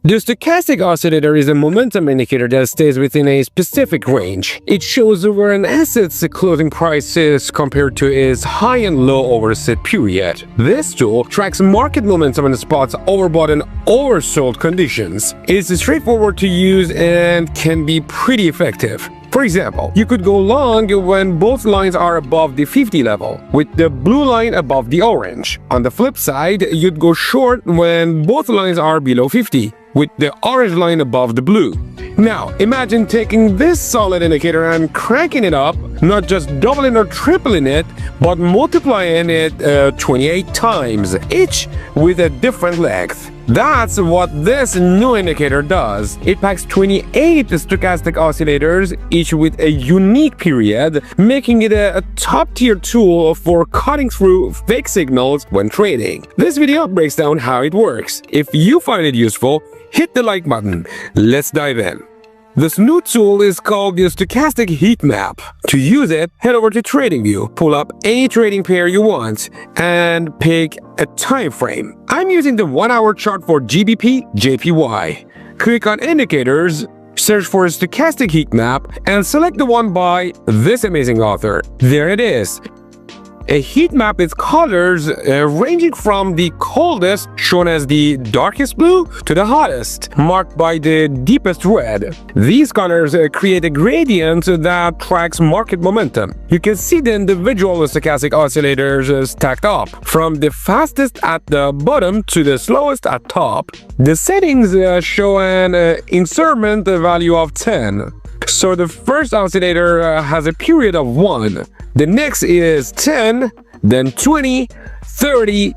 The stochastic oscillator is a momentum indicator that stays within a specific range. It shows where an asset's closing price is compared to its high and low over a set period. This tool tracks market momentum in spots overbought and oversold conditions. It's straightforward to use and can be pretty effective. For example, you could go long when both lines are above the 50 level, with the blue line above the orange. On the flip side, you'd go short when both lines are below 50, with the orange line above the blue. Now, imagine taking this solid indicator and cranking it up, not just doubling or tripling it, but multiplying it 28 times, each with a different length. That's what this new indicator does. It packs 28 stochastic oscillators, each with a unique period, making it a top-tier tool for cutting through fake signals when trading. This video breaks down how it works. If you find it useful, hit the like button. Let's dive in. This new tool is called the Stochastic Heat Map. To use it, head over to TradingView, pull up any trading pair you want, and pick a time frame. I'm using the 1-hour chart for GBP JPY. Click on Indicators, search for a Stochastic Heat Map, and select the one by this amazing author. There it is. A heat map is colors ranging from the coldest, shown as the darkest blue, to the hottest, marked by the deepest red. These colors create a gradient that tracks market momentum. You can see the individual stochastic oscillators stacked up, from the fastest at the bottom to the slowest at top. The settings show an insertion value of 10. So the first oscillator has a period of 1. The next is 10, then 20, 30,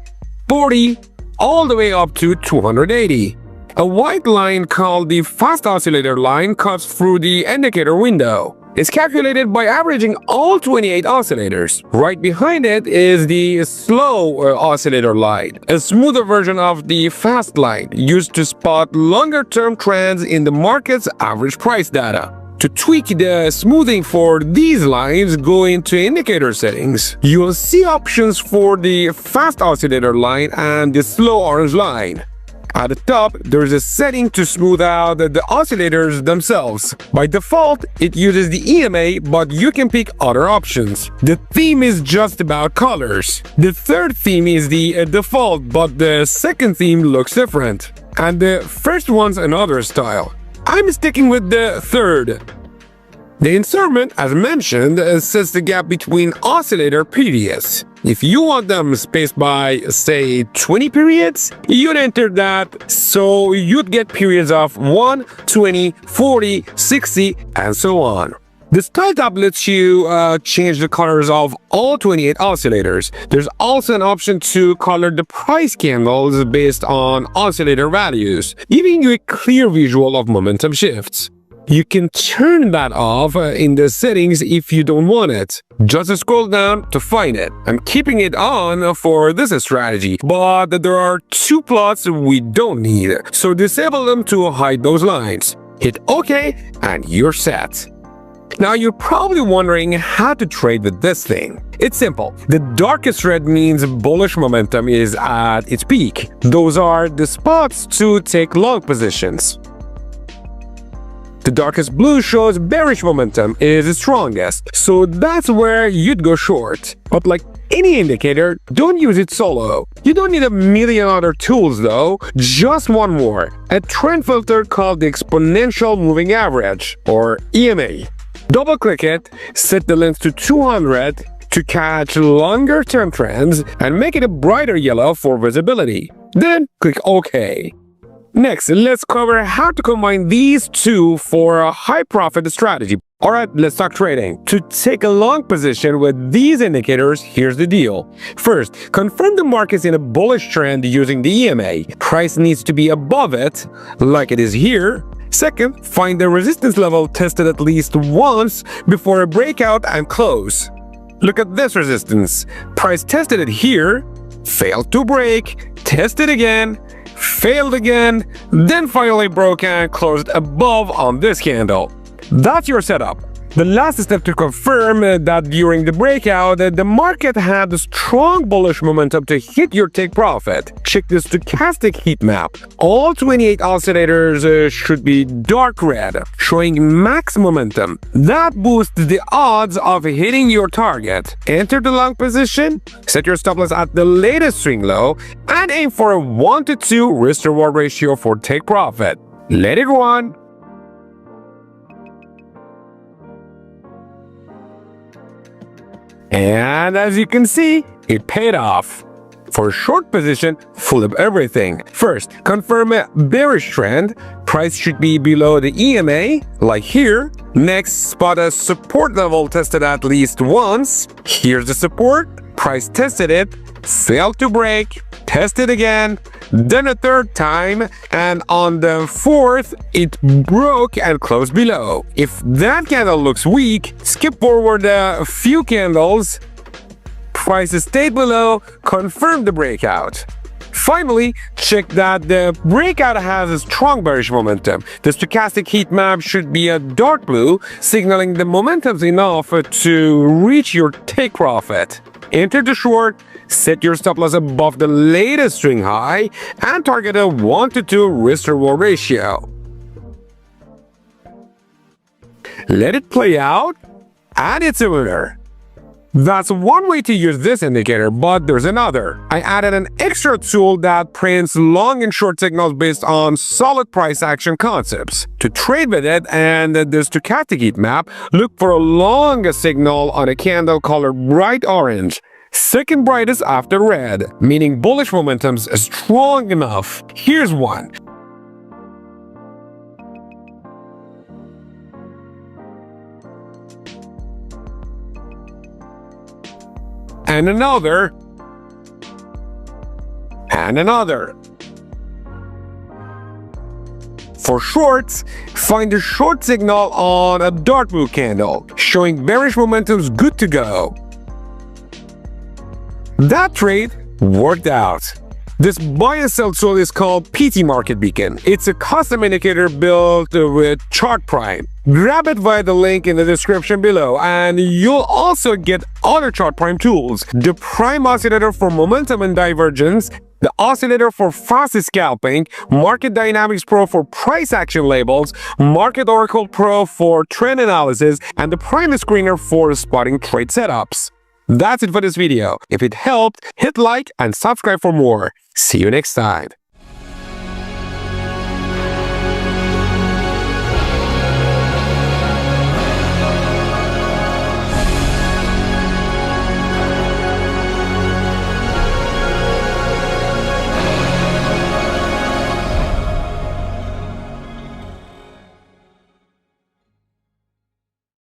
40, all the way up to 280. A white line called the fast oscillator line cuts through the indicator window. It's calculated by averaging all 28 oscillators. Right behind it is the slow oscillator line, a smoother version of the fast line, used to spot longer-term trends in the market's average price data. To tweak the smoothing for these lines, go into indicator settings. You will see options for the fast oscillator line and the slow orange line. At the top, there is a setting to smooth out the oscillators themselves. By default, it uses the EMA, but you can pick other options. The theme is just about colors. The third theme is the default, but the second theme looks different. And the first one's another style. I'm sticking with the third. The insertion, as mentioned, sets the gap between oscillator periods. If you want them spaced by, say, 20 periods, you'd enter that, so you'd get periods of 1, 20, 40, 60, and so on. The style tab lets you change the colors of all 28 oscillators. There's also an option to color the price candles based on oscillator values, giving you a clear visual of momentum shifts. You can turn that off in the settings if you don't want it. Just scroll down to find it. I'm keeping it on for this strategy, but there are 2 plots we don't need, so disable them to hide those lines. Hit OK and you're set. Now you're probably wondering how to trade with this thing. It's simple. The darkest red means bullish momentum is at its peak. Those are the spots to take long positions. The darkest blue shows bearish momentum is strongest, so that's where you'd go short. But like any indicator, don't use it solo. You don't need a million other tools though, just one more. A trend filter called the exponential moving average, or EMA. Double-click it, set the length to 200 to catch longer-term trends, and make it a brighter yellow for visibility. Then click OK. Next, let's cover how to combine these two for a high-profit strategy. Alright, let's talk trading. To take a long position with these indicators, here's the deal. First, confirm the market's in a bullish trend using the EMA. Price needs to be above it, like it is here. Second, find the resistance level tested at least once before a breakout and close. Look at this resistance. Price tested it here, failed to break, tested again, failed again, then finally broke and closed above on this candle. That's your setup. The last step to confirm that during the breakout, the market had a strong bullish momentum to hit your take profit. Check the stochastic heat map. All 28 oscillators should be dark red, showing max momentum. That boosts the odds of hitting your target. Enter the long position, set your stop loss at the latest swing low, and aim for a 1 to 2 risk-reward ratio for take profit. Let it run. And as you can see, it paid off. For a short position, flip everything. First, confirm a bearish trend. Price should be below the EMA, like here. Next, spot a support level tested at least once. Here's the support. Price tested it, failed to break, tested again, then a third time, and on the fourth, it broke and closed below. If that candle looks weak, skip forward a few candles. Price stayed below, confirm the breakout. Finally, check that the breakout has a strong bearish momentum. The stochastic heat map should be a dark blue, signaling the momentum's enough to reach your take profit. Enter the short, set your stop loss above the latest swing high, and target a 1 to 2 risk-reward ratio. Let it play out, and it's a winner. That's one way to use this indicator, but there's another. I added an extra tool that prints long and short signals based on solid price action concepts. To trade with it and the stochastic heat map, look for a long signal on a candle colored bright orange. Second brightest after red, meaning bullish momentum's strong enough. Here's one. And another, and another. For shorts, find a short signal on a dark blue candle, showing bearish momentum's good to go. That trade worked out. This buy and sell tool is called PT Market Beacon. It's a custom indicator built with Chart Prime. Grab it via the link in the description below, and you'll also get other Chart Prime tools. The Prime Oscillator for momentum and divergence, the Oscillator for fast scalping, Market Dynamics Pro for price action labels, Market Oracle Pro for trend analysis, and the Prime Screener for spotting trade setups. That's it for this video. If it helped, hit like and subscribe for more. See you next time.